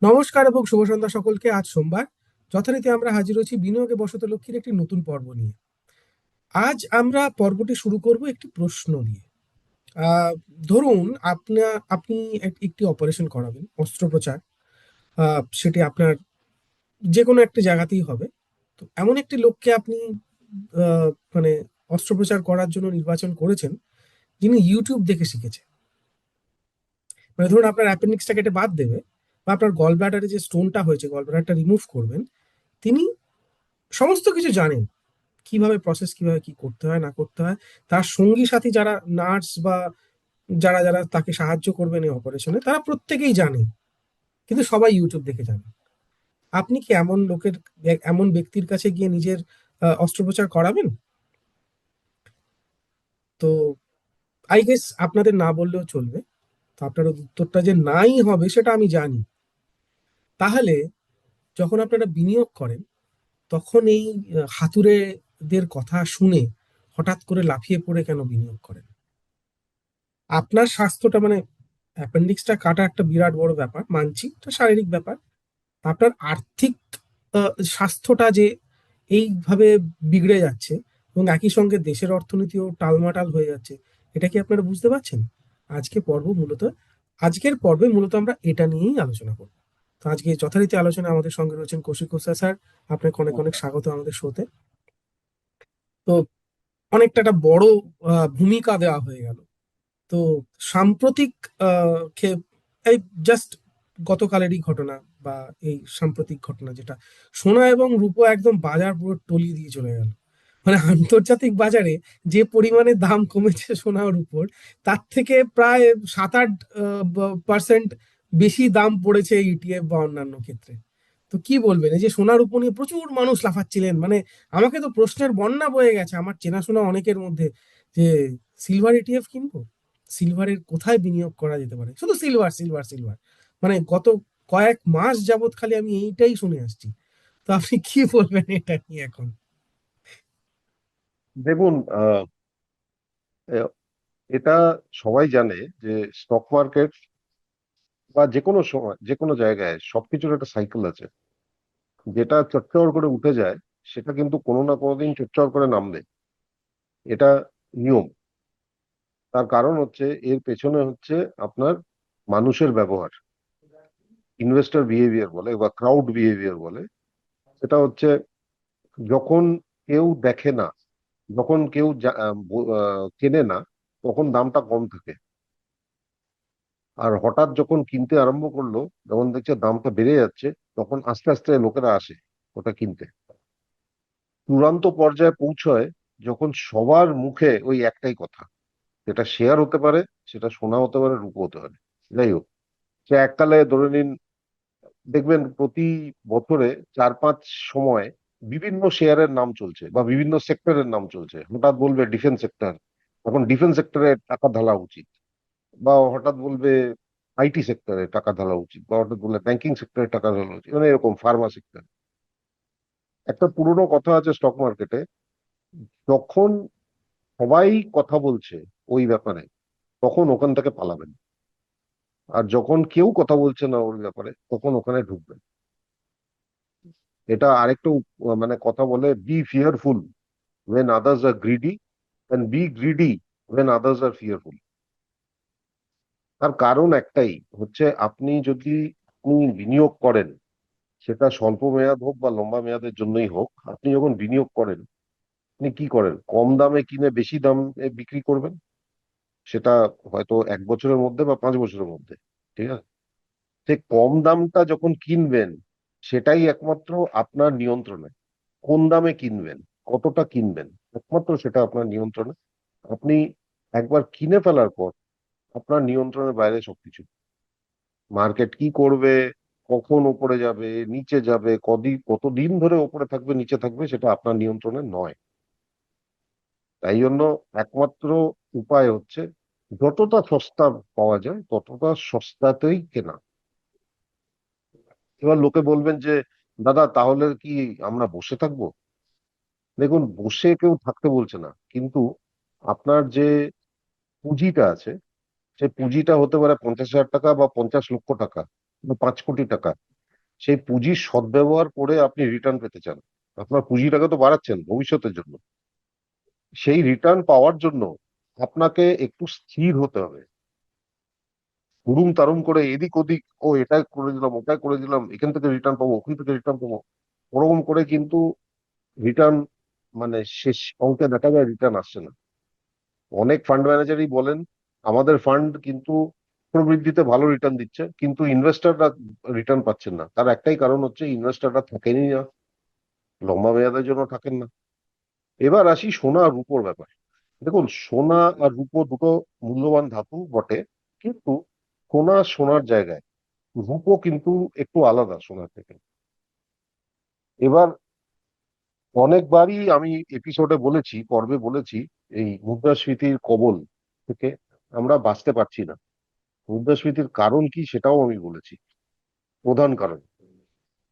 নমস্কার এবং শুভ সন্ধ্যা সকলকে। আজ সোমবার যথারীতি আমরা হাজির হচ্ছি বিনিয়োগে বসত লক্ষ্মীর একটি নতুন পর্ব নিয়ে। আজ আমরা পর্বটি শুরু করব একটি প্রশ্ন দিয়ে। আহ, ধরুন আপনি একটি অপারেশন করাবেন, অস্ত্রোপচার। সেটি আপনার যে কোনো একটা জায়গাতেই হবে। তো এমন একটি লোককে আপনি মানে অস্ত্রোপচার করার জন্য নির্বাচন করেছেন, যিনি ইউটিউব দেখে শিখেছে। মানে ধরুন আপনার অ্যাপেন্ডিক্সটা কেটে বাদ দেবে, বা আপনার গল ব্লাডারে যে স্টোনটা হয়েছে গল ব্লাডারটা রিমুভ করবেন। তিনি সমস্ত কিছু জানেন, কিভাবে প্রসেস, কিভাবে কি করতে হয় না করতে হয়। তার সঙ্গী সাথী যারা নার্স বা যারা যারা তাকে সাহায্য করবেন এই অপারেশনে, তারা প্রত্যেকেই জানে, কিন্তু সবাই ইউটিউব দেখে জানে। আপনি কি এমন ব্যক্তির কাছে গিয়ে নিজের অস্ত্রোপচার করাবেন? তো আই গেস আপনাদের না বললেও চলবে। তো আপনার উত্তরটা যে নাই হবে সেটা আমি জানি। তাহলে যখন আপনারা বিনিয়োগ করেন, তখন এই হাতুড়েদের কথা শুনে হঠাৎ করে লাফিয়ে পড়ে কেন বিনিয়োগ করেন? আপনার স্বাস্থ্যটা, মানে অ্যাপেন্ডিক্সটা কাটা একটা বিরাট বড় ব্যাপার, মানছি, এটা শারীরিক ব্যাপার। আপনার আর্থিক স্বাস্থ্যটা যে এইভাবে বিগড়ে যাচ্ছে এবং একই সঙ্গে দেশের অর্থনীতিও টালমাটাল হয়ে যাচ্ছে, এটা কি আপনারা বুঝতে পারছেন? আজকে পর্ব মূলত আজকের পর্বে মূলত আমরা এটা নিয়েই আলোচনা করব। তো আজকে যথারীতি আলোচনা আমাদের সঙ্গে রয়েছেন কৌশিক কোসা স্যার। আপনাকে অনেক অনেক স্বাগত আমাদের শোতে। তো অনেকটা একটা বড় ভূমিকা দেওয়া হয়ে গেল। তো সাম্প্রতিক এই জাস্ট গতকালেরই ঘটনা, বা এই সাম্প্রতিক ঘটনা যেটা, সোনা এবং রূপো একদম বাজার পুরো তলিয়ে দিয়ে চলে গেল। মানে আন্তর্জাতিক বাজারে যে পরিমাণে দাম কমেছে সোনা ও রূপোর, তার থেকে প্রায় 7-8% বেশি দাম পড়েছে ইটিএফ বা অন্যান্য ক্ষেত্রে। তো কি বলবেন, এই যে সোনার উপর নিয়ে প্রচুর মানুষ লাফাচ্ছিলেন, মানে আমাকে তো প্রশ্নের বন্যা বয়ে গেছে আমার চেনাশোনা অনেকের মধ্যে, যে সিলভার ইটিএফ কিনবো, সিলভারের কোথায় বিনিয়োগ করা যেতে পারে, শুধু সিলভার সিলভার সিলভার। মানে গত কয়েক মাস যাবত খালি আমি এইটাই শুনে আসছি। তো আপনি কি বলবেন এটা নিয়ে এখন? দেখুন, আহ, এটা সবাই জানে যে স্টক মার্কেট বা যে কোনো সময় যে কোনো জায়গায় সবকিছুর একটা সাইকেল আছে। যেটা চটচর করে উঠে যায় সেটা কিন্তু কোনো না কোনোদিন চটচর করে নামবে। এটা নিয়ম। তার কারণ হচ্ছে এর পেছনে হচ্ছে আপনার মানুষের ব্যবহার, ইনভেস্টর বিহেভিয়ার বলে বা ক্রাউড বিহেভিয়ার বলে। সেটা হচ্ছে যখন কেউ দেখে না, যখন কেউ কেনে না, তখন দামটা কম থাকে। আর হঠাৎ যখন কিনতে আরম্ভ করলো, যখন দেখছে দামটা বেড়ে যাচ্ছে, তখন আস্তে আস্তে লোকেরা আসে ওটা কিনতে। চূড়ান্ত পর্যায়ে পৌঁছয় যখন সবার মুখে ওই একটাই কথা, সেটা শেয়ার হতে পারে, সেটা সোনা হতে পারে, রূপো হতে পারে। যাই হোক, সে এককালে ধরে নিন, দেখবেন প্রতি বছরে 4-5 সময় বিভিন্ন শেয়ারের নাম চলছে বা বিভিন্ন সেক্টরের নাম চলছে। হঠাৎ বলবে ডিফেন্স সেক্টর, এখন ডিফেন্স সেক্টরে টাকা ঢালা উচিত। বা হঠাৎ বলবে আইটি সেক্টরে টাকা ঢালা উচিত, বা হঠাৎ বলবে ব্যাংকিং সেক্টরে টাকা ঢালা উচিত, মানে এরকম ফার্মা সেক্টর। একটা পুরোনো কথা আছে স্টক মার্কেটে, যখন সবাই কথা বলছে ওই ব্যাপারে, তখন ওখান থেকে পালাবেন। আর যখন কেউ কথা বলছে না ওই ব্যাপারে, তখন ওখানে ঢুকবেন। এটা আরেকটা মানে কথা বলে, be fearful when others are greedy and be greedy when others are fearful। তার কারণ একটাই হচ্ছে, আপনি যদি বিনিয়োগ করেন, সেটা স্বল্প মেয়াদ হোক বা লম্বা মেয়াদের জন্যই হোক, আপনি যখন বিনিয়োগ করেন, আপনি কি করেন? কম দামে কিনে বেশি দামে বিক্রি করবেন। সেটা হয়তো 1 বছরের মধ্যে বা 5 বছরের মধ্যে। ঠিক আছে? সে কম দামটা যখন কিনবেন, সেটাই একমাত্র আপনার নিয়ন্ত্রণে। কোন দামে কিনবেন, কতটা কিনবেন, একমাত্র সেটা আপনার নিয়ন্ত্রণে। আপনি একবার কিনে ফেলার পর আপনার নিয়ন্ত্রণের বাইরে সবকিছু। মার্কেট কি করবে, কখন উপরে যাবে, নিচে যাবে, কতদিন ধরে উপরে থাকবে নিচে থাকবে, সেটা আপনার নিয়ন্ত্রণে নয়। তাই জন্য একমাত্র উপায় হচ্ছে যতটা সস্তা পাওয়া যায় ততটা সস্তাতেই কেনা। এবার লোকে বলবেন যে, দাদা তাহলে কি আমরা বসে থাকবো? দেখুন, বসে কেউ থাকতে বলছে না, কিন্তু আপনার যে পুঁজিটা আছে, সে পুঁজিটা হতে পারে 50,000 টাকা বা 50 লক্ষ টাকা বা 5 কোটি টাকা। সেই পুঁজির সদ্ব্যবহার করে আপনি রিটার্ন পেতে চান। আপনার পুঁজিটাকে তো বাড়াচ্ছেন ভবিষ্যতের জন্য। সেই রিটার্ন পাওয়ার জন্য আপনাকে একটু স্থির হতে হবে। হুড়ুম তাড়ুম করে এদিক ওদিক, ও এটা করে দিলাম ওটা করে দিলাম, এখান থেকে রিটার্ন পাবো ওখান থেকে রিটার্ন পাবো, ওরকম করে কিন্তু রিটার্ন, মানে শেষ অঙ্কে দেখা যায় রিটার্ন আসছে না। অনেক ফান্ড ম্যানেজারই বলেন আমাদের ফান্ড কিন্তু প্রবৃদ্ধিতে ভালো রিটার্ন দিচ্ছে, কিন্তু ইনভেস্টররা রিটার্ন পাচ্ছেন না। তার একটাই কারণ হচ্ছে ইনভেস্টররা থাকেনই না, লম্বা মেয়াদের জন্য থাকেন না। এবার আসি সোনা আর রূপোর ব্যাপারে। দেখুন, সোনা আর রূপো দুটো মূল্যবান ধাতু বটে, কিন্তু সোনা সোনার জায়গায়, রূপো কিন্তু একটু আলাদা সোনার থেকে। এবার অনেকবারই আমি এপিসোডে বলেছি, পর্বে বলেছি, এই মুদ্রাস্ফীতির কবল থেকে আমরা বাঁচতে পারছি না। মুদ্রাস্ফীতির কারণ কি সেটাও আমি বলেছি, প্রধান কারণ।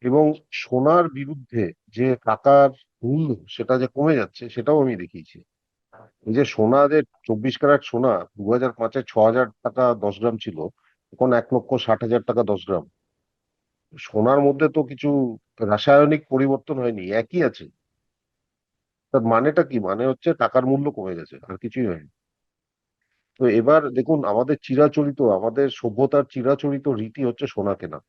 এবং সোনার বিরুদ্ধে যে টাকার মূল্য সেটা যে কমে যাচ্ছে সেটাও আমি দেখিয়েছি। এই যে সোনা, যে 24 ক্যারেট সোনা 2005-এ 6,000 টাকা 10 গ্রাম ছিল, এখন 1,60,000 টাকা 10 গ্রাম। সোনার মধ্যে তো কিছু রাসায়নিক পরিবর্তন হয়নি, একই আছে। তার মানেটা কি? মানে হচ্ছে টাকার মূল্য কমে গেছে, আর কিছুই হয়নি। তো এবার দেখুন, আমাদের চিরাচরিত, আমাদের সভ্যতার চিরাচরিত রীতি হচ্ছে সোনা কেনা।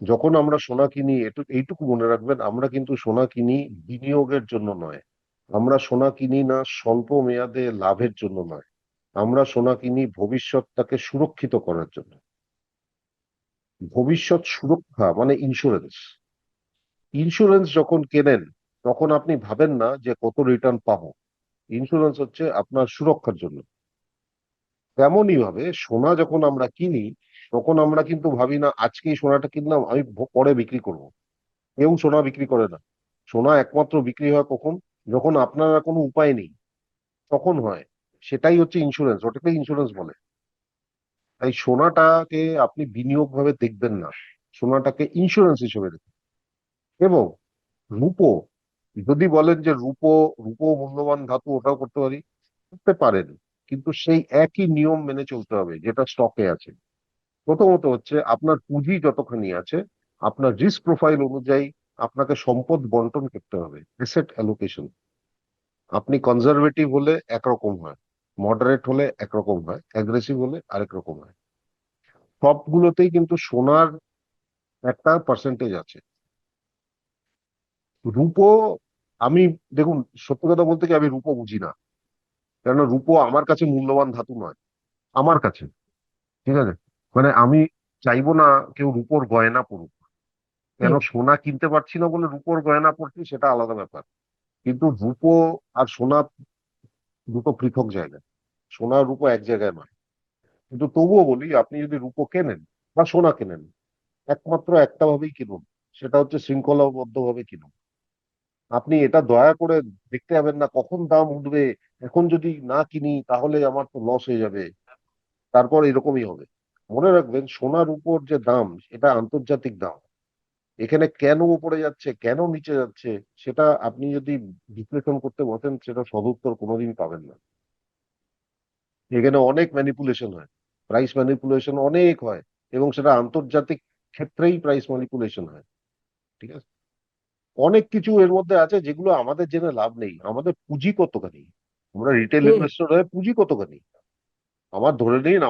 যখন আমরা সোনা কিনি, এইটুকু মনে রাখবেন, আমরা কিন্তু সোনা কিনি বিনিয়োগের জন্য নয়। আমরা সোনা কিনি না স্বল্প মেয়াদে লাভের জন্য নয়। আমরা সোনা কিনি ভবিষ্যৎটাকে সুরক্ষিত করার জন্য। ভবিষ্যৎ সুরক্ষা মানে ইন্স্যুরেন্স। ইন্স্যুরেন্স যখন কেনেন, তখন আপনি ভাবেন না যে কত রিটার্ন পাবো। ইন্স্যুরেন্স হচ্ছে আপনার সুরক্ষার জন্য। তেমনই ভাবে সোনা যখন আমরা কিনি, তখন আমরা কিন্তু ভাবি না আজকেই সোনাটা কিনলাম, আমি পরে বিক্রি করব। কেউ সোনা বিক্রি করে না। সোনা একমাত্র বিক্রি হয় কখন? যখন আপনার আর কোনো উপায় নেই, তখন হয়। সেটাই হচ্ছে ইন্স্যুরেন্স, ওটাকে ইন্স্যুরেন্স বলে। তাই সোনাটাকে আপনি বিনিয়োগ ভাবে দেখবেন না, সোনাটাকে ইন্স্যুরেন্স হিসেবে দেখুন। এবং রূপো, যদি বলেন যে রূপো, রূপো মূল্যবান ধাতু, ওটাও করতে পারি, করতে পারেন, কিন্তু সেই একই নিয়ম মেনে চলতে হবে যেটা স্টকে আছে। প্রথমত হচ্ছে আপনার পুঁজি যতখানি আছে, আপনার রিস্ক প্রোফাইল অনুযায়ী আপনাকে সম্পদ বন্টন করতে হবে, অ্যাসেট অ্যালোকেশন। আপনি কনজারভেটিভ হলে একরকম হয়, মডারেট হলে একরকম হয়, অ্যাগ্রেসিভ হলে আরেক রকম হয়। সবগুলোতেই কিন্তু সোনার একটা পার্সেন্টেজ আছে। রূপো, আমি, দেখুন, সত্যি কথা বলতে কি, আমি রূপো বুঝি না। কেন? রূপো আমার কাছে মূল্যবান ধাতু নয়, আমার কাছে। ঠিক আছে? মানে আমি চাইবো না কেউ রূপোর গয়না পড়ুক। কেন? হুম। সোনা কিনতে পারছি না বলে রূপোর গয়না পড়ছি, সেটা আলাদা ব্যাপার। কিন্তু রূপো আর সোনা দুটো পৃথক জায়গা। সোনা আর রূপো এক জায়গায় নয়। কিন্তু তবুও বলি, আপনি যদি রূপো কেনেন বা সোনা কেনেন, একমাত্র একটা ভাবেই কিনুন, সেটা হচ্ছে শৃঙ্খলাবদ্ধ ভাবে কিনুন। আপনি এটা দয়া করে দেখতে যাবেন না কখন দাম উঠবে, এখন যদি না কিনি তাহলে আমার তো লস হয়ে যাবে, তারপর এরকমই হবে। মনে রাখবেন, সোনার উপর যে দাম, এটা আন্তর্জাতিক দাম। এখানে কেন উপরে যাচ্ছে, কেন নিচে যাচ্ছে, সেটা আপনি যদি বিশ্লেষণ করতে বসেন, সেটা সদুত্তর কোনোদিন পাবেন না। এখানে অনেক ম্যানিপুলেশন হয়, প্রাইস ম্যানিপুলেশন অনেক হয়, এবং সেটা আন্তর্জাতিক ক্ষেত্রেই প্রাইস ম্যানিপুলেশন হয়। ঠিক আছে? অনেক কিছু এর মধ্যে আছে যেগুলো আমাদের জেনে লাভ নেই। আমাদের পুঁজি কতখানি, আমরা রিটেল হুম। ইনভেস্টর হয়ে পুঁজি কতখানি। আমার ধরে নিন,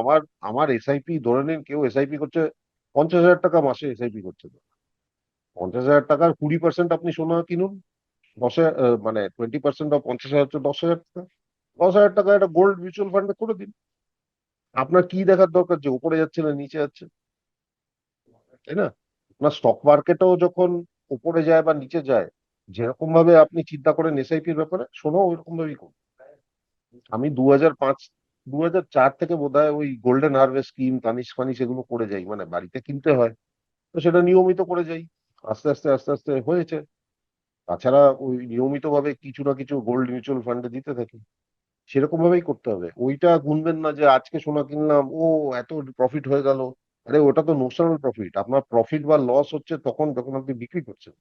আমার এসআইপি, ধরে নিন কেউ এসআইপি করছে 50,000 টাকা মাসে এসআইপি করছে। 50,000 টাকার 20% আপনি সোনা কিনুন। 10,000, মানে 20% বা 50,000 হচ্ছে 10,000 টাকা। 10,000 টাকা একটা গোল্ড মিউচুয়াল ফান্ডে করে দিন। আপনার কি দেখার দরকার যে উপরে যাচ্ছে না নিচে যাচ্ছে? তাই না? আপনার স্টক মার্কেটেও যখন উপরে যায় বা নিচে যায়, যেরকম ভাবে আপনি চিন্তা করেন এসআইপির ব্যাপারে, সোনাও ওইরকম ভাবেই করুন। আমি 2004 থেকে বোধহয় ওই গোল্ডেন হারভেস্ট স্কিম, তানিশ ফানিশ এগুলো করে যাই, মানে বাড়িতে কিনতে হয়, তো সেটা নিয়মিত করে যাই। আস্তে আস্তে আস্তে আস্তে হয়েছে। তাছাড়া ওই নিয়মিত ভাবে কিছু না কিছু গোল্ড মিউচুয়াল ফান্ডে দিতে থাকি। সেরকম ভাবেই করতে হবে। ওইটা গুনবেন না যে আজকে সোনা কিনলাম, ও এত প্রফিট হয়ে গেল। আরে ওটা তো নোশনাল প্রফিট। আপনার প্রফিট বা লস হচ্ছে তখন যখন আপনি বিক্রি করছেন।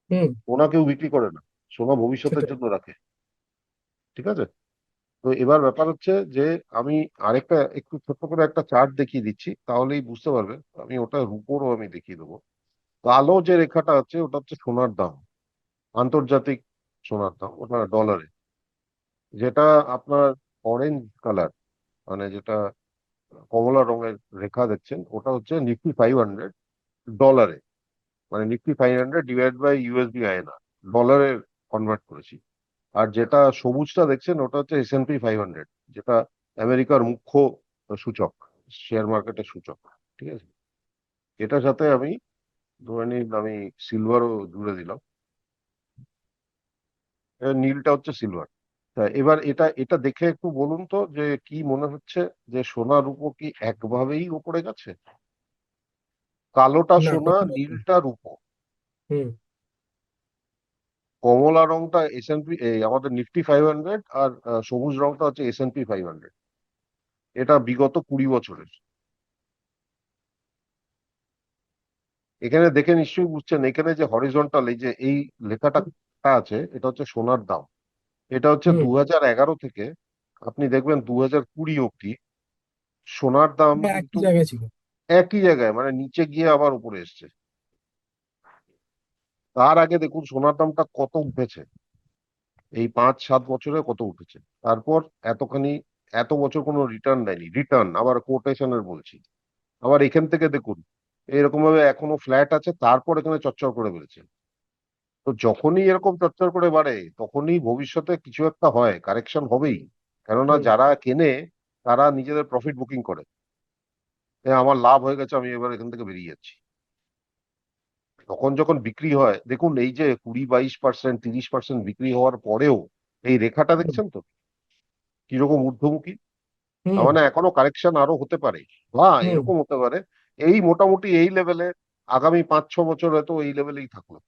হুম। সোনা কেউ বিক্রি করে না, সোনা ভবিষ্যতের সেটাই। জন্য রাখে। ঠিক আছে? তো এবার ব্যাপার হচ্ছে যে আমি আরেকটা একটু ছোট্ট করে একটা চার্ট দেখিয়ে দিচ্ছি, তাহলেই বুঝতে পারবেন। আমি ওটা রুপোরও আমি দেখিয়ে দেবো। কালো যে রেখাটা আছে ওটা হচ্ছে সোনার দাম, আন্তর্জাতিক সোনার দাম, ওটা ডলারে। যেটা আপনার অরেঞ্জ কালার, মানে যেটা কমলা রঙের রেখা দেখছেন, ওটা হচ্ছে নিফটি 500 ডলারে। মানে নিফটি 500 ডিভাইড বাই ইউএসডি আয়না, ডলারে কনভার্ট করেছি। আর যেটা সবুজটা দেখছেন ওটা হচ্ছে S&P 500, যেটা আমেরিকার মুখ্য সূচক, শেয়ার মার্কেটের সূচক। ঠিক আছে, এটার সাথে আমি ধরে নিন আমি সিলভারও জুড়ে দিলাম। নীলটা হচ্ছে সিলভার। তা এবার এটা এটা দেখে একটু বলুন তো যে কি মনে হচ্ছে, যে সোনা রূপো কি একভাবেই উপরে গেছে? কালোটা না, সোনা, কখনোই না। নীলটা রূপো, হুম। কমলা রংটা S&P, এই আমাদের নিফটি 500, আর সবুজ রংটা হচ্ছে S&P 500। এটা বিগত 20 বছরের। এখানে দেখে নিশ্চয়ই বুঝছেন, এখানে যে হরিজন্টাল এই যে এই লেখাটা আছে, এটা হচ্ছে সোনার দাম। এটা হচ্ছে হুম। 2011 থেকে আপনি দেখবেন 2020 অব্দি সোনার দাম হ্যাঁ, একই কিন্তু জায়গায় ছিল। একই জায়গায়, মানে নিচে গিয়ে আবার উপরে এসছে। তার আগে দেখুন সোনার দামটা কত উঠেছে, এই 5-7 বছরে কত উঠেছে। তারপর এতখানি, এত বছর কোনো রিটার্ন দেয়নি, রিটার্ন আবার কোটেশনের বলছি। আবার এখান থেকে দেখুন এরকম ভাবে এখনো ফ্ল্যাট আছে, তারপর এখানে চচ্চর করে বেড়েছে। তো যখনই এরকম চচ্চর করে বাড়ে তখনই ভবিষ্যতে কিছু একটা হয়, কারেকশন হবেই। কেননা হুম। যারা কেনে তারা নিজেদের প্রফিট বুকিং করে, আমার লাভ হয়ে গেছে, আমি এবার এখান থেকে বেরিয়ে যাচ্ছি। তখন যখন বিক্রি হয় দেখুন, এই যে 20-22%, 30% বিক্রি হওয়ার পরেও এই রেখাটা হুম। দেখছেন তো কিরকম ঊর্ধ্বমুখী। তার হুম। মানে এখনো কারেকশন আরো হতে পারে, বা হুম। এরকম হতে পারে এই মোটামুটি এই লেভেলে আগামী 5-6 বছর হয়তো এই লেভেলেই থাকলো।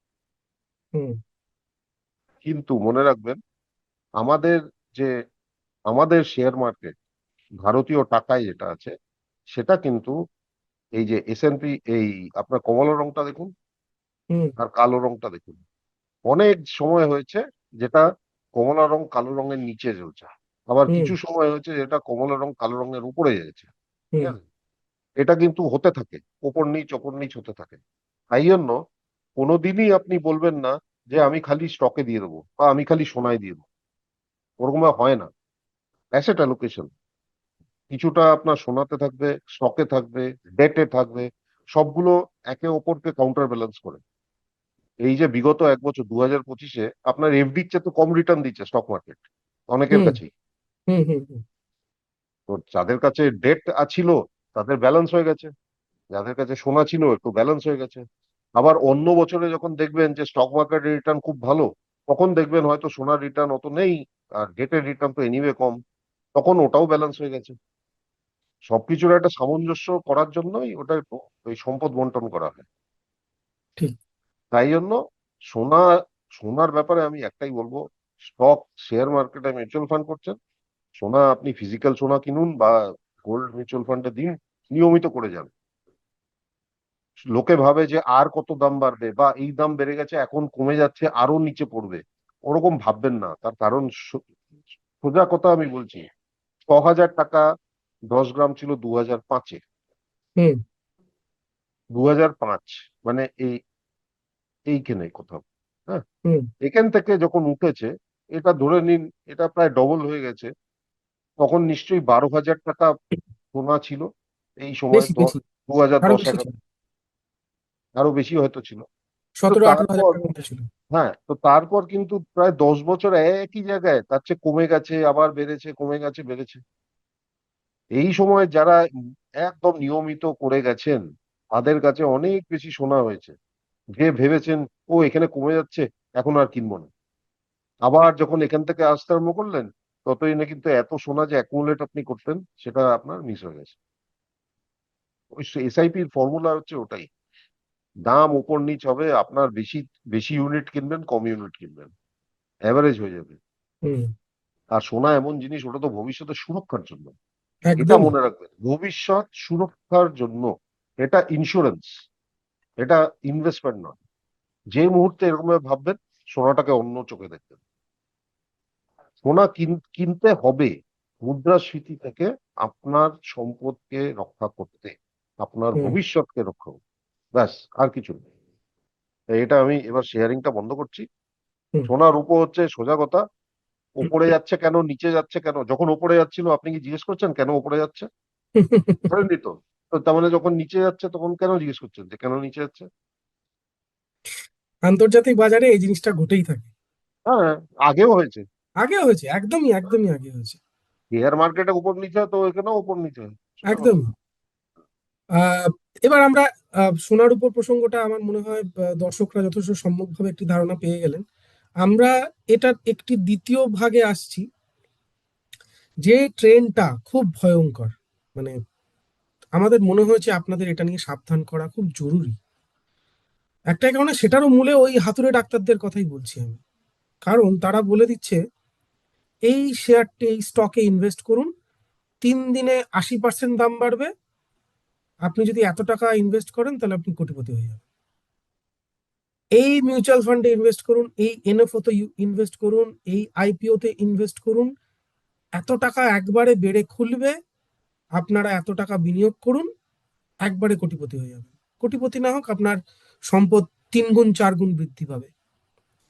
হুম। কিন্তু মনে রাখবেন, আমাদের যে আমাদের শেয়ার মার্কেট, ভারতীয় টাকায় যেটা আছে, সেটা কিন্তু এই যে S&P, এই আপনার কমলা রংটা দেখুন হুম। আর কালো রংটা দেখুন, অনেক সময় হয়েছে যেটা কমলা রং কালো রঙের নিচে চলছে, আবার হুম। কিছু সময় হয়েছে যেটা কমলা রং কালো রঙের উপরে গেছে। ঠিক হুম। আছে, এটা কিন্তু হতে থাকে, ওপর নিচ হতে থাকে। তাই জন্য কোনোদিনই আপনি বলবেন না যে আমি খালি স্টকে দিয়ে দেবো বা আমি খালি সোনায় দিয়ে দেবো, ওরকম হয় না। অ্যাসেট অ্যালোকেশন, কিছুটা আপনার সোনাতে থাকবে, স্টকে থাকবে, ডেটে থাকবে, সবগুলো একে অপরকে কাউন্টার ব্যালেন্স করে। এই যে বিগত 1 বছর 2025-এ আপনার এফডির চেয়ে তো কম রিটার্ন দিচ্ছে স্টক মার্কেট অনেকের হুম। কাছেই। হুম। হুম। হুম। তো যাদের কাছে ডেট ছিল তাদের ব্যালেন্স হয়ে গেছে, যাদের কাছে সোনা ছিল একটু ব্যালেন্স হয়ে গেছে। আবার অন্য বছরে যখন দেখবেন যে স্টক মার্কেটের রিটার্ন খুব ভালো, তখন দেখবেন হয়তো সোনার রিটার্ন অত নেই, আর ডেটের রিটার্ন তো এনিওয়ে কম, তখন ওটাও ব্যালেন্স হয়ে গেছে। সবকিছুর একটা সামঞ্জস্য করার জন্যই ওটা একটু ওই সম্পদ বন্টন করা হয়। ঠিক। তাই জন্য সোনা, সোনার ব্যাপারে আমি একটাই বলবো, স্টক, শেয়ার মার্কেটে মিউচুয়াল ফান্ড করছেন, সোনা আপনি ফিজিক্যাল সোনা কিনুন বা গোল্ড মিউচুয়াল ফান্ডে দিন, নিয়মিত করে যান। লোকে ভাবে যে আর কত দাম বাড়বে বা এই দাম বেড়ে গেছে এখন কমে যাচ্ছে আরো নিচে পড়বে, ওরকম ভাববেন না। তার কারণ সোজা কথা আমি বলছি, 6,000 টাকা 10 গ্রাম ছিল 2005-এ, হুম। 2005 মানে এইখানে কোথাও। হ্যাঁ, হুম। এখান থেকে যখন উঠেছে, এটা ধরে নিন এটা প্রায় ডবল হয়ে গেছে। তখন নিশ্চয়ই 12,000 টাকা সোনা ছিল এই সময়, বেশি বেশি। দু হাজার আরো দশ বেশি এগারো ছিল। আরো বেশি হয়তো ছিল। তো 17-18 হাজার তারপর, টাকার মতো ছিল। হ্যাঁ, তো তারপর কিন্তু প্রায় 10 বছর একই জায়গায়, তার চেয়ে কমে গেছে আবার বেড়েছে, কমে গেছে বেড়েছে। এই সময় যারা একদম নিয়মিত করে গেছেন তাদের কাছে অনেক বেশি সোনা হয়েছে, যে ভেবেছেন ও এখানে কমে যাচ্ছে এখন আর কিনবো না, আবার যখন এখান থেকে আসতে আরম্ভ করলেন ততই না কিন্তু এত সোনা যে অ্যাকুমুলেট আপনি করতেন সেটা আপনার মিস হয়ে গেছে। ওই এসআইপির ফর্মুলা হচ্ছে ওটাই, দাম উপর নিচ হবে, আপনার বেশি বেশি ইউনিট কিনবেন কম ইউনিট কিনবেন, অ্যাভারেজ হয়ে যাবে। হুম। আর সোনা এমন জিনিস, ওটা তো ভবিষ্যতের সুরক্ষার জন্য। এটা একদমই। মনে রাখবেন, ভবিষ্যৎ সুরক্ষার জন্য। এটা ইন্স্যুরেন্স, এটা ইনভেস্টমেন্ট নয়। যে মুহূর্তে এরকম ভাবে ভাববেন, সোনাটাকে অন্য চোখে দেখবেন। সোনা কিনতে হবে মুদ্রাস্ফীতি থেকে আপনার সম্পদকে রক্ষা করতে, আপনার হুম। ভবিষ্যৎকে রক্ষা করতে, ব্যাস, আর কিছু নেই। এটা আমি এবার শেয়ারিংটা বন্ধ করছি। হুম। সোনার উপর হচ্ছে সোজা কথা, ওপরে যাচ্ছে কেন, নিচে যাচ্ছে কেন? যখন ওপরে যাচ্ছিল আপনি কি জিজ্ঞেস করছেন কেন ওপরে যাচ্ছে? করেননি তো। তো তার মানে যখন নিচে যাচ্ছে তখন কেন জিজ্ঞেস করছেন যে কেন নিচে যাচ্ছে? আন্তর্জাতিক বাজারে এই জিনিসটা ঘটেই থাকে। হ্যাঁ, আগেও হয়েছে। আগে হয়েছে, একদমই একদমই আগে হয়েছে। শেয়ার মার্কেটে উপর নিচে হয় তো এখানেও উপর নিচে হয়, সোজা কথা। একদমই। আহ এবার আমরা সোনার উপর প্রসঙ্গটা আমার মনে হয় দর্শকরা যথেষ্ট সম্যকভাবে একটি ধারণা পেয়ে গেলেন। আমরা এটার একটি দ্বিতীয় ভাগে আসছি, যে ট্রেনটা খুব ভয়ঙ্কর। মানে আমাদের মনে হয়েছে আপনাদের এটা নিয়ে সাবধান করা খুব জরুরি। একটাই কারণে, সেটারও মূলে ওই হাতুড়ে ডাক্তারদের কথাই বলছি আমি। কারণ তারা বলে দিচ্ছে এই শেয়ারটি, এই স্টকে ইনভেস্ট করুন, 3 দিনে 80% দাম বাড়বে, আপনি যদি এত টাকা ইনভেস্ট করেন তাহলে আপনি কোটিপতি হয়ে যাবেন। এই মিউচুয়াল ফান্ডে ইনভেস্ট করুন, এই এনএফও তে ইনভেস্ট করুন, এই আইপিও তে ইনভেস্ট করুন, এত টাকা একবারে বেড়ে খুলবে, আপনারা এত টাকা বিনিয়োগ করুন, একবারে কোটিপতি হয়ে যাবেন। কোটিপতি না হোক, আপনার সম্পদ 3 গুণ 4 গুণ বৃদ্ধি পাবে।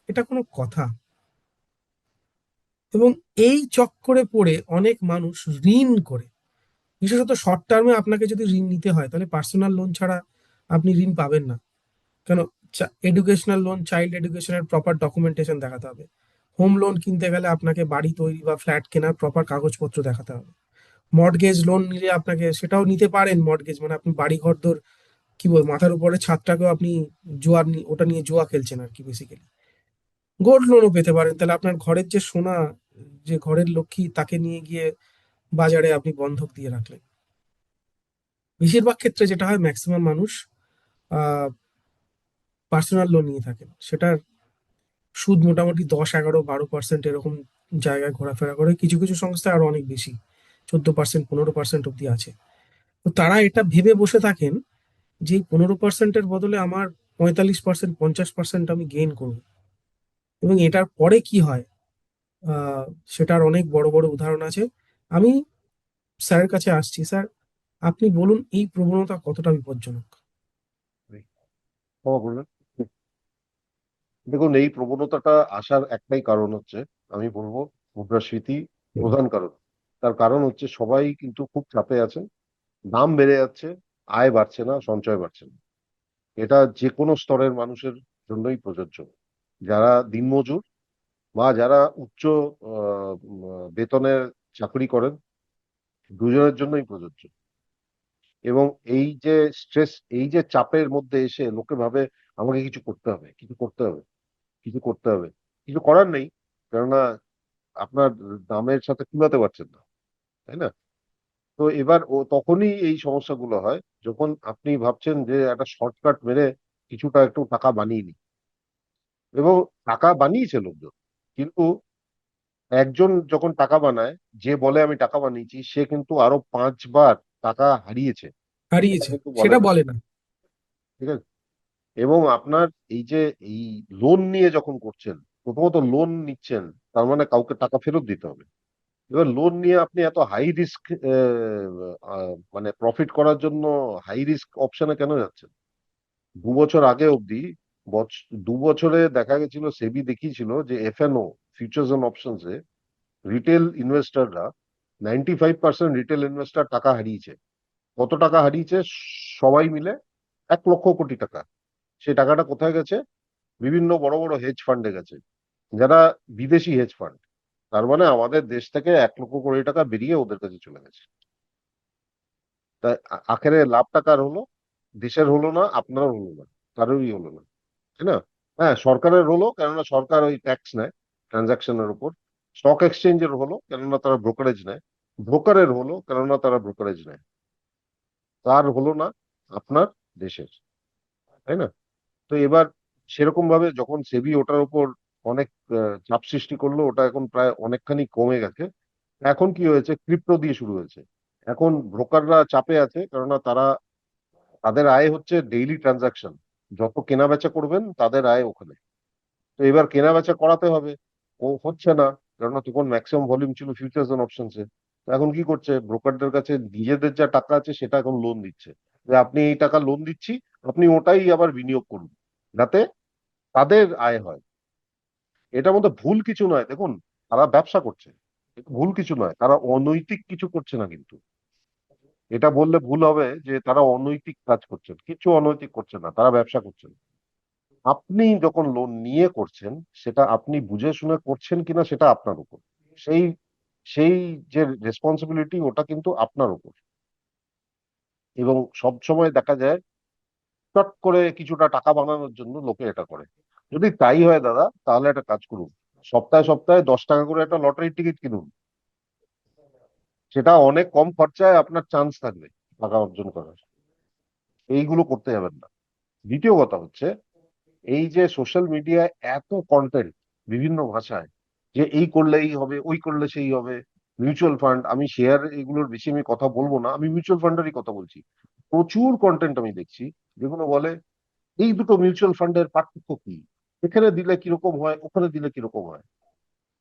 এটা কোনো কথা? এবং এই চক্করে পড়ে অনেক মানুষ ঋণ করে, বিশেষত শর্ট টার্মে আপনাকে যদি ঋণ নিতে হয় তাহলে পার্সোনাল লোন ছাড়া আপনি ঋণ পাবেন না। কেন? এডুকেশনাল লোন, চাইল্ড এডুকেশনের প্রপার ডকুমেন্টেশন দেখাতে হবে। হোম লোন কিনতে গেলে আপনাকে বাড়ি তৈরি বা ফ্ল্যাট কেনার প্রপার কাগজপত্র দেখাতে হবে। মর্টগেজ লোন নিলে আপনাকে, সেটাও নিতে পারেন মর্টগেজ, মানে আপনি বাড়ি ঘর দোর, কি বল, মাথার উপরে ছাদটাকেও আপনি ওটা নিয়ে জুয়া খেলছেন আর কি বেসিক্যালি। গোল্ড লোনও পেতে পারেন, তাহলে আপনার ঘরের যে সোনা, যে ঘরের লক্ষ্মী, তাকে নিয়ে গিয়ে বাজারে আপনি বন্ধক দিয়ে রাখলেন। বেশিরভাগ ক্ষেত্রে যেটা হয়, ম্যাক্সিমাম মানুষ আহ পার্সোনাল লোন নিয়ে থাকেন, সেটার সুদ মোটামুটি 10, 11, 12% এরকম জায়গায় ঘোরাফেরা করে। কিছু কিছু সংস্থায় আরো অনেক বেশি, 14%, 15% অব্দি আছে। তো তারা এটা ভেবে বসে থাকেন যে 15%-এর বদলে আমার 45%, 50% আমি গেইন করব। এবং এটার পরে কি হয়, আহ সেটার অনেক বড় বড় উদাহরণ আছে। আমি স্যারের কাছে আসছি। স্যার, আপনি বলুন এই প্রবণতা কতটা বিপজ্জনক? ক্ষমা করবেন। দেখুন, এই প্রবণতাটা আসার একটাই কারণ হচ্ছে, আমি বলবো, মুদ্রাস্ফীতি প্রধান কারণ। তার কারণ হচ্ছে সবাই কিন্তু খুব চাপে আছেন, দাম বেড়ে যাচ্ছে, আয় বাড়ছে না, সঞ্চয় বাড়ছে না। এটা যে কোনো স্তরের মানুষের জন্যই প্রযোজ্য। যারা দিনমজুর বা যারা উচ্চ বেতনের চাকরি করেন, দুজনের জন্যই প্রযোজ্য। এবং এই যে স্ট্রেস, এই যে চাপের মধ্যে এসে লোকে ভাবে আমাকে কিছু করতে হবে, কিছু করতে হবে, কিছু করতে হবে। কিছু করার নেই, কেননা আপনার দামের সাথে কুলাতে পারছেন না, তাই না? তো এবার ও তখনই এই সমস্যাগুলো হয়, যখন আপনি ভাবছেন যে একটা শর্টকাট মেরে কিছুটা একটু টাকা বানিয়ে নিই। এবং টাকা বানিয়েছে লোকজন, কিন্তু একজন যখন টাকা বানায়, যে বলে আমি টাকা বানিয়েছি, সে কিন্তু আরো 5 বার টাকা হারিয়েছে, এটা হারিয়েছে, কিন্তু বলে সেটা না। বলে না। ঠিক আছে? এবং আপনার এই যে এই লোন নিয়ে যখন করছেন, প্রথমত লোন নিচ্ছেন, তার মানে কাউকে টাকা ফেরত দিতে হবে। এবার লোন নিয়ে আপনি এত হাই রিস্ক, মানে প্রফিট করার জন্য হাই রিস্ক অপশনে কেন যাচ্ছেন? 2 বছর আগে অবধি, 2 বছরে দেখা গেছিল, সেবি দেখিয়েছিল যে F&O, futures and options A retail ইনভেস্টররা, 95% রিটেল ইনভেস্টর টাকা হারিয়েছে। কত টাকা হারিয়েছে? সবাই মিলে 1 লক্ষ কোটি টাকা। সেই টাকাটা কোথায় গেছে? বিভিন্ন বড় বড় হেজ ফান্ডে গেছে, যারা বিদেশি হেজ ফান্ড। তার মানে আমাদের দেশ থেকে 1 লক্ষ কোটি টাকা বেরিয়ে ওদের কাছে চলে গেছে। তাই আখেরে লাভটা কার হলো? দেশের হলো না, আপনারও হলো না, কারোরই হলো না, তাই না? হ্যাঁ, সরকারের হলো, কেননা সরকার ওই ট্যাক্স নেয় ট্রানজাকশনের উপর। স্টক এক্সচেঞ্জের হলো, কেননা তারা ব্রোকারেজ নেয়। ব্রোকারের হলো, কেননা তারা ব্রোকারেজ নেয়। তার হলো না, আপনার, দেশের, তাই না? তো এবার সেরকম ভাবে যখন সেবি ওটার উপর অনেক চাপ সৃষ্টি করলো, ওটা এখন প্রায় অনেকখানি কমে গেছে। এখন কি হয়েছে? ক্রিপ্টো দিয়ে শুরু হয়েছে। এখন ব্রোকাররা চাপে আছে, কেননা তাদের আয় হচ্ছে ডেইলি ট্রানজাকশন। যত কেনা বেচা করবেন তাদের আয় ওখানে। তো এবার কেনা বেচা করাতে হবে, ও হচ্ছে না, কেননা তখন ম্যাক্সিমাম ভলিউম ছিল ফিউচার্স এন্ড অপশনস এ। তো এখন কি করছে? ব্রোকারদের কাছে নিজেদের যা টাকা আছে সেটা এখন লোন দিচ্ছে, যে আপনি এই টাকা লোন দিচ্ছি, আপনি ওটাই আবার বিনিয়োগ করুন, যাতে তাদের আয় হয়। এটার মধ্যে ভুল কিছু নয়, দেখুন তারা ব্যবসা করছে, ভুল কিছু নয়, তারা অনৈতিক কিছু করছে না কিন্তু। এটা বললে ভুল হবে যে তারা অনৈতিক কাজ করছেন, কিছু অনৈতিক করছে না, তারা ব্যবসা করছেন। আপনি যখন লোন নিয়ে করছেন, সেটা আপনি বুঝে শুনে করছেন কিনা সেটা আপনার উপর। সেই সেই যে রেসপন্সিবিলিটি, ওটা কিন্তু আপনার উপর। এবং সব সময় দেখা যায় চট করে কিছুটা টাকা বানানোর জন্য লোকে এটা করে। যদি তাই হয় দাদা, তাহলে একটা কাজ করুন, সপ্তাহে সপ্তাহে 10 টাকা করে একটা লটারির টিকিট কিনুন। সেটা অনেক কম খরচায় আপনার চান্স থাকবে টাকা অর্জন করার। এইগুলো করতে যাবেন না। দ্বিতীয় কথা হচ্ছে, এই যে সোশ্যাল মিডিয়ায় এত কন্টেন্ট বিভিন্ন ভাষায়, যে এই করলে এই হবে, ওই করলে সেই হবে, মিউচুয়াল ফান্ড, আমি শেয়ার এগুলোর বেশি আমি কথা বলবো না, আমি মিউচুয়াল ফান্ডেরই কথা বলছি। প্রচুর কন্টেন্ট আমি দেখছি যেগুলো বলে এই দুটো মিউচুয়াল ফান্ডের পার্থক্য কি, এখানে দিলে কিরকম হয়, ওখানে দিলে কিরকম হয়।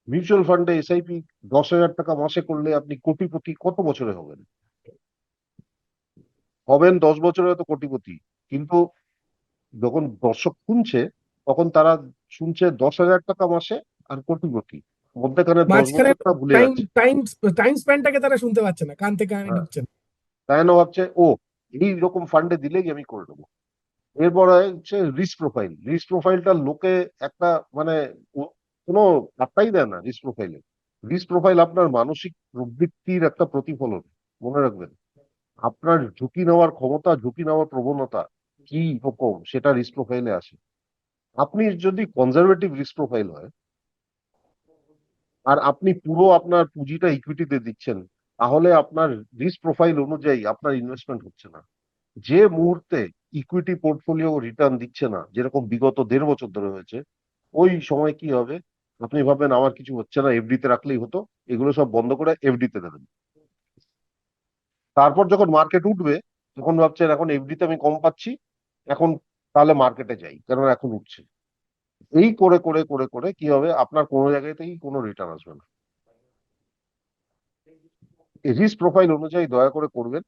মিউচুয়াল ফান্ডে এসআইপি 10,000 টাকা মাসে করলে আপনি কোটিপতি কত বছরে হবেন? হবেন 10 বছরে তো কোটিপতি। কিন্তু যখন দর্শক শুনছে, তখন তারা শুনছে 10,000 টাকা মাসে আর কোটিপতি, মধ্যেখানে দশ মাঝখানে বছরটা ভুলে টাইম যাচ্ছে। টাইম টাইম স্প্যানটাকে তারা শুনতে পাচ্ছে না, কান থেকে কানে হ্যাঁ, ঢুকছে না। তাই না, ভাবছে ও এই রকম ফান্ডে দিলেই আমি করে দেবো। এরপরে হচ্ছে রিস্ক প্রোফাইল। রিস্ক প্রোফাইলটা লোকে একটা মানে কোনো পাত্তাই দেয় না রিস্ক প্রোফাইলে। রিস্ক প্রোফাইল আপনার মানসিক প্রবৃত্তির একটা প্রতিফলন, মনে রাখবেন। আপনার ঝুঁকি নেওয়ার ক্ষমতা, ঝুঁকি নেওয়ার প্রবণতা কি রকম, সেটা রিস্ক প্রোফাইলে আসে। আপনি যদি কনজারভেটিভ রিস্ক প্রোফাইল হয়, আর আপনি পুরো আপনার পুঁজিটা ইকুইটিতে দিচ্ছেন, তাহলে আপনার রিস্ক প্রোফাইল অনুযায়ী আপনার ইনভেস্টমেন্ট হচ্ছে না। যে মুহূর্তে ইকুইটি পোর্টফোলিও রিটার্ন দিচ্ছে না, যেরকম বিগত 1.5 বছর ধরে হয়েছে, ওই সময় কি হবে? আপনি ভাববেন আমার কিছু হচ্ছে না, এফডি তে রাখলেই হতো। এগুলো সব বন্ধ করে এফডি তে দেবেন। তারপর যখন মার্কেট উঠবে, তখন ভাবছেন এখন এফডি তে আমি কম পাচ্ছি, এখন তাহলে মার্কেটে যাই, কারণ এখন উঠছে। এই করে করে করে করে কি হবে, আপনার কোনো জায়গাতেই কোনো রিটার্ন আসবে না। রিস্ক প্রোফাইল অনুযায়ী দয়া করে করবেন।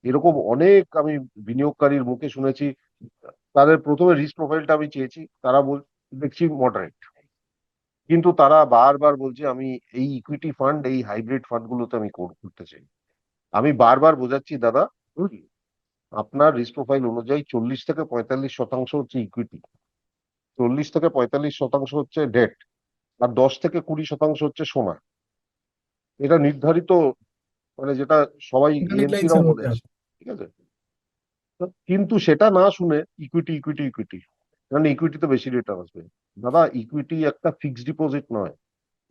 এরকম অনেক আমি বিনিয়োগকারীর মুখে শুনেছি, তাদের প্রথমে রিস্ক প্রোফাইলটা আমি চেয়েছি, তারা দেখছি মডারেট, কিন্তু তারা বারবার বলছে আমি এই ইকুইটি ফান্ড, এই হাইব্রিড ফান্ড গুলোতে আমি করতে চাই। আমি বারবার বোঝাচ্ছি দাদা, আপনার রিস্ক প্রোফাইল অনুযায়ী 40 থেকে 45% হচ্ছে ইকুইটি, 40 থেকে 45% হচ্ছে ডেট, আর 10 থেকে 20% হচ্ছে সোনা। এটা নির্ধারিত, মানে যেটা সবাই এএমসি গাইডলাইন্স রাও এর বলে মধ্যে আছে। আছে। ঠিক আছে, কিন্তু সেটা না শুনে ইকুইটি ইকুইটি ইকুইটি, কারণ ইকুইটিতে বেশি রিটার্ন আসবে। দাদা, ইকুইটি একটা ফিক্সড ডিপোজিট নয়,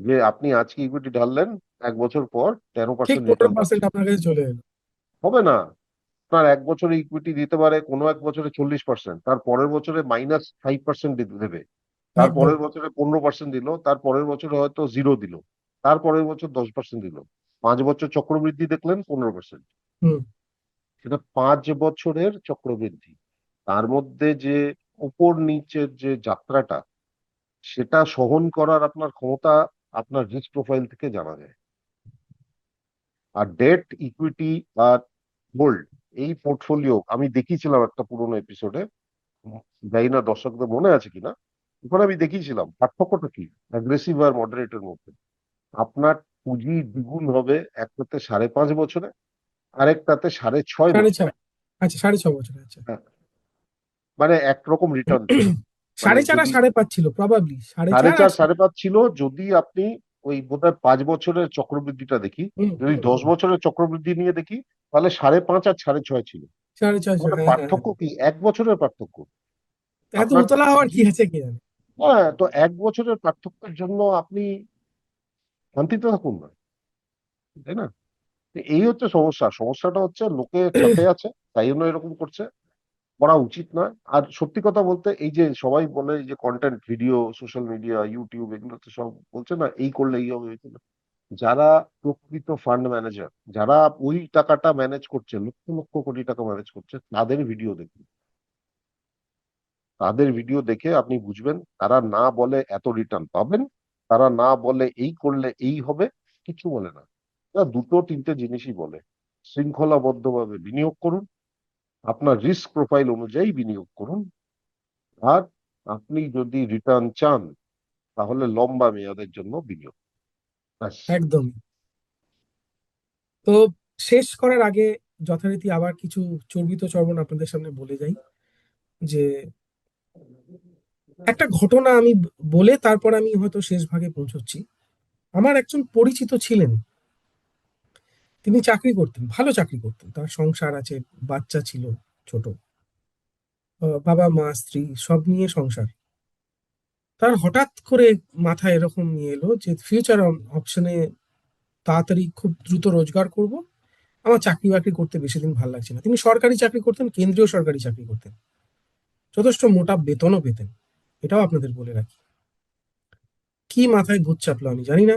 যে আপনি আজকে ইকুইটি ঢাললেন, 1 বছর পর তেরো ঠিক পার্সেন্ট পনেরো রিটার্ন পার্সেন্ট পাচ্ছেন। আপনার কাছে চলে এলো। হবে না। আপনার 1 বছরে ইকুইটি দিতে পারে, কোনো 1 বছরে 40%, তার পরের বছরে -5% দেবে, তার একদম। পরের বছরে 15% দিল, তার পরের বছরে হয়তো 0 দিল, তার পরের বছর 10% দিল। 5 বছর চক্রবৃদ্ধি দেখলেন 15%। হুম। সেটা 5 বছরের চক্রবৃদ্ধি। তার মধ্যে যে উপর নিচের যে যাত্রাটা, সেটা সহন করার আপনার ক্ষমতা আপনার রিস্ক প্রোফাইল থেকে জানা যায়। আর ডেট, ইকুইটি আর গোল্ড, এই পোর্টফোলিও আমি দেখিয়েছিলাম একটা পুরোনো এপিসোডে, জানি না দর্শকদের মনে আছে কিনা। ওখানে আমি দেখিয়েছিলাম পার্থক্যটা কি অ্যাগ্রেসিভ আর মডারেটের মধ্যে। আপনার পুঁজি দ্বিগুণ হবে একটাতে 5.5 বছরে, আরেকটাতে 6.5 সাড়ে বছরে। ছয়। আচ্ছা, 6.5 বছর, আচ্ছা। হ্যাঁ, মানে একরকম রিটার্ন ছিল। মানে 4.5 আর যদি 5.5 ছিল প্রবাবলি, সাড়ে সাড়ে চার আর চার সাড়ে। 5.5 ছিল, যদি আপনি ওই বোধহয় 5 বছরের চক্রবৃদ্ধিটা দেখি, হুম যদি হুম, 10 বছরের চক্রবৃদ্ধি নিয়ে দেখি, তাহলে 5.5 আর 6.5 ছিল। 6.5, মানে হ্যাঁ হ্যাঁ হ্যাঁ। পার্থক্য কি, 1 বছরের পার্থক্য। এত আপনার উতলা হওয়ার কি পুঁজি, আছে, কি জানে। হ্যাঁ, তো 1 বছরের পার্থক্যের জন্য আপনি শান্তিতে থাকুন না, তাই না? তো এই হচ্ছে সমস্যা। সমস্যাটা হচ্ছে লোকে চাপে আছে, তাই জন্য এরকম করছে। করা উচিত নয়। আর সত্যি কথা বলতে, এই যে সবাই বলে এই যে content video, social media, YouTube, এগুলোতে সব বলছে না এই করলে এই হবে, এই করলে। যারা প্রকৃত ফান্ড ম্যানেজার, যারা ওই টাকাটা ম্যানেজ করছে, লক্ষ লক্ষ কোটি টাকা ম্যানেজ করছে, তাদের ভিডিও দেখুন। তাদের ভিডিও দেখে আপনি বুঝবেন, তারা না বলে এত রিটার্ন পাবেন, তারা না বলে এই করলে এই হবে, কিছু বলে না। তারা দুটো তিনটে জিনিসই বলে, শৃঙ্খলাবদ্ধভাবে বিনিয়োগ করুন, আপনার রিস্ক প্রোফাইল অনুযায়ী বিনিয়োগ করুন, আর আপনি যদি রিটার্ন চান তাহলে লম্বা মেয়াদের জন্য বিনিয়োগ। ব্যাস। একদম। তো শেষ করার আগে যথারীতি আবার কিছু চর্বিত চর্বণ আপনাদের সামনে বলে যাই, যে একটা ঘটনা আমি বলে তারপর আমি হয়তো শেষ ভাগে পৌঁছচ্ছি। আমার একজন পরিচিত ছিলেন, তিনি চাকরি করতেন, ভালো চাকরি করতেন, তার সংসার আছে, বাচ্চা ছিল ছোট, বাবা মা স্ত্রী সব নিয়ে সংসার। তার হঠাৎ করে মাথায় এরকম নিয়ে এলো যে ফিউচার অপশনে তাড়াতাড়ি খুব দ্রুত রোজগার করব, আমার চাকরি বাকরি করতে বেশি দিন ভালো লাগছে না। তিনি সরকারি চাকরি করতেন, কেন্দ্রীয় সরকারি চাকরি করতেন, যথেষ্ট মোটা বেতনও পেতেন। এটাও আপনাদের বলে রাখি। কি মাথায় ভূত চাপলো আমি জানি না,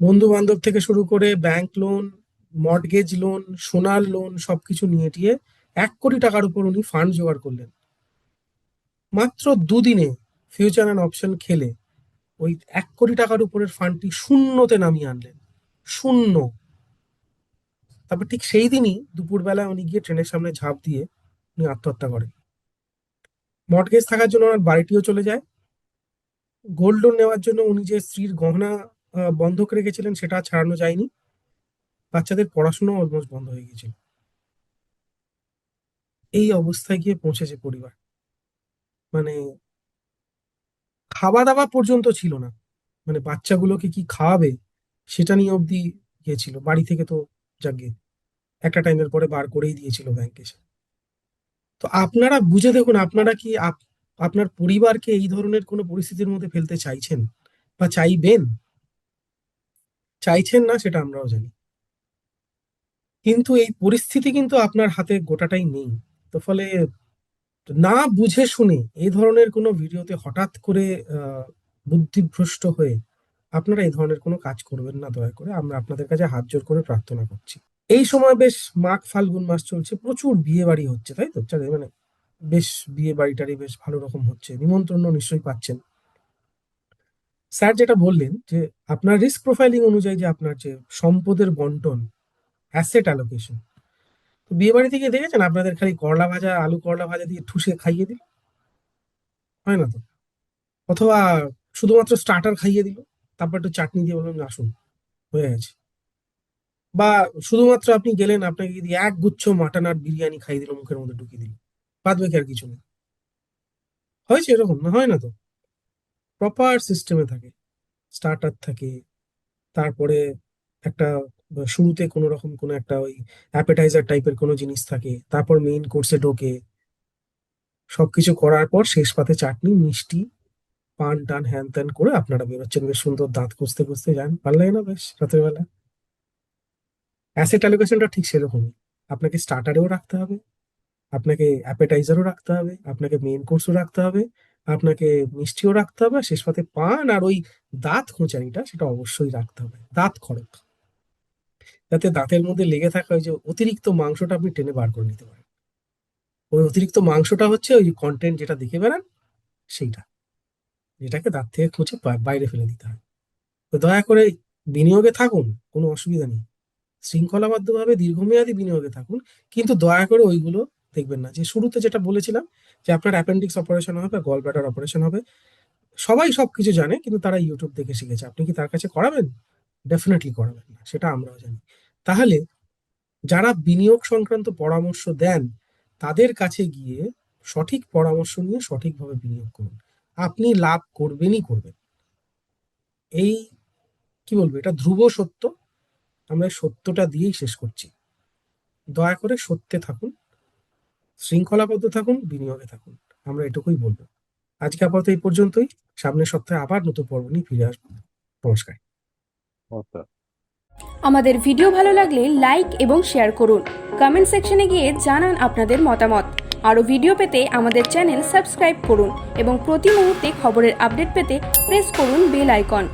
বন্ধু বান্ধব থেকে শুরু করে ব্যাংক লোন, মর্টগেজ লোন, সোনার লোন সবকিছু নিয়ে টিয়ে 1 কোটি টাকার উপর উনি ফান্ড জোগাড় করলেন। মাত্র দুদিনে ফিউচার অ্যান্ড অপশন খেলে ওই 1 কোটি টাকার উপরের ফান্ডটি শূন্যতে নামিয়ে আনলেন। শূন্য। তারপর ঠিক সেই দিনই দুপুরবেলায় উনি গিয়ে ট্রেনের সামনে ঝাঁপ দিয়ে উনি আত্মহত্যা করেন। মর্টগেজ থাকার জন্য ওনার বাড়িটিও চলে যায়। গোল্ড লোন নেওয়ার জন্য উনি যে স্ত্রীর গহনা বন্ধক রেখেছিলেন সেটা আর ছাড়ানো যায়নি। বাচ্চাদের পড়াশোনা অলমোস্ট বন্ধ হয়ে গেছিল। এই অবস্থায় গিয়ে পৌঁছেছে পরিবার। মানে খাওয়া দাওয়া পর্যন্ত ছিল না, মানে বাচ্চাগুলোকে কি খাওয়াবে সেটা নিয়ে অব্দি গিয়েছিল। বাড়ি থেকে তো যাকে একটা টাইমের পরে বার করেই দিয়েছিল ব্যাংকে এসে। তো আপনারা বুঝে দেখুন, আপনারা কি আপনার পরিবারকে এই ধরনের কোনো পরিস্থিতির মধ্যে ফেলতে চাইছেন বা চাইবেন? চাইছেন না সেটা আমরাও জানি, কিন্তু এই পরিস্থিতি কিন্তু আপনার হাতে গোটাটাই নেই। তো ফলে না বুঝে শুনে এই ধরনের কোনো ভিডিওতে হঠাৎ করে বুদ্ধিভ্রষ্ট হয়ে আপনারা এই ধরনের কোনো কাজ করবেন না, দয়া করে আমরা আপনাদের কাছে হাত জোর করে প্রার্থনা করছি। এই সময় বেশ মাঘ ফাল্গুন মাস চলছে, প্রচুর বিয়ে বাড়ি হচ্ছে, তাই তো? মানে বেশ বিয়ে বাড়িটারি বেশ ভালো রকম হচ্ছে, নিমন্ত্রণ নিশ্চয়ই পাচ্ছেন। স্যার যেটা বললেন যে আপনার রিস্ক প্রোফাইলিং অনুযায়ী যে আপনার যে সম্পদের বন্টন, অ্যাসেট অ্যালোকেশন, তো বিয়ে বাড়ি থেকে দেখেছেন আপনাদের খালি করলা ভাজা, আলু করলা ভাজা দিয়ে ঠুসে খাইয়ে দিল, হয় না তো? অথবা শুধুমাত্র স্টার্টার খাইয়ে দিল, তারপর একটু চাটনি দিয়ে বললেন আসুন, হয়ে গেছে। বা শুধুমাত্র আপনি গেলেন, আপনাকে যদি এক গুচ্ছ মাটন আর বিরিয়ানি খাইয়ে দিল, মুখের মধ্যে ঢুকিয়ে দিল, বাদ বাকি আর কিছু নেই। হয়েছে এরকম? না, হয় না তো। প্রপার সিস্টেমে থাকে, স্টার্টার থাকে, তারপরে একটা শুরুতে কোনো রকম কোনো একটা ওই অ্যাপেটাইজার টাইপের কোনো জিনিস থাকে, তারপর মেইন কোর্সে ঢোকে, সবকিছু করার পর শেষ পাতে চাটনি, মিষ্টি, পান টান হ্যান ত্যান করে আপনারা বেরোচ্ছেন বেশ সুন্দর, দাঁত খুঁজতে খুঁজতে যান, ভালো লাগে না বেশ রাতের বেলা? অ্যাসেট অ্যালোকেশনটা ঠিক সেরকমই। আপনাকে স্টার্টারেও রাখতে হবে, আপনাকে অ্যাপেটাইজারও রাখতে হবে, আপনাকে মেইন কোর্সও রাখতে হবে, আপনাকে মিষ্টিও রাখতে হবে, আর শেষ পাতে পান আর ওই দাঁত খোঁচানিটা সেটা অবশ্যই রাখতে হবে, দাঁত খরক, যাতে দাঁতের মধ্যে লেগে থাকা ওই যে অতিরিক্ত মাংসটা আপনি টেনে বার করে নিতে পারেন। ওই অতিরিক্ত মাংসটা হচ্ছে ওই কন্টেন্ট যেটা দেখে বেড়ান, সেইটা, যেটাকে দাঁত থেকে খুঁজে বাইরে ফেলে দিতে হয়। তো দয়া করে বিনিয়োগে থাকুন, কোনো অসুবিধা নেই, শৃঙ্খলাবদ্ধভাবে দীর্ঘমেয়াদী বিনিয়োগে থাকুন, কিন্তু দয়া করে ওইগুলো দেখবেন না। যে শুরুতে যেটা বলেছিলাম যে আপনার অ্যাপেন্ডিক্স অপারেশন হবে, গল ব্লাডার অপারেশন হবে, সবাই সবকিছু জানে, কিন্তু তারা ইউটিউব দেখে শিখেছে। আপনি কি তার কাছে করাবেন? ডেফিনেটলি করাবেন না, সেটা আমরাও জানি। তাহলে যারা বিনিয়োগ সংক্রান্ত পরামর্শ দেন তাদের কাছে গিয়ে সঠিক পরামর্শ নিয়ে সঠিকভাবে বিনিয়োগ করুন, আপনি লাভ করবেনই করবেন। এই কি বলবো, এটা ধ্রুব সত্য। আমরা এই সত্যটা দিয়েই শেষ করছি। দয়া করে সত্যে থাকুন, শৃঙ্খলাবদ্ধ থাকুন, বিনিয়োগে থাকুন, আমরা এটুকুই বলবো। আজকে আপাতত এই পর্যন্তই। সামনের সপ্তাহে আবার নতুন পর্ব নিয়ে ফিরে আসবো। নমস্কার। আচ্ছা। আমাদের ভিডিও ভালো লাগলে লাইক এবং শেয়ার করুন। কমেন্ট সেকশনে গিয়ে জানান আপনাদের মতামত। আরও ভিডিও পেতে আমাদের চ্যানেল সাবস্ক্রাইব করুন এবং প্রতি মুহূর্তে খবরের আপডেট পেতে প্রেস করুন বেল আইকন।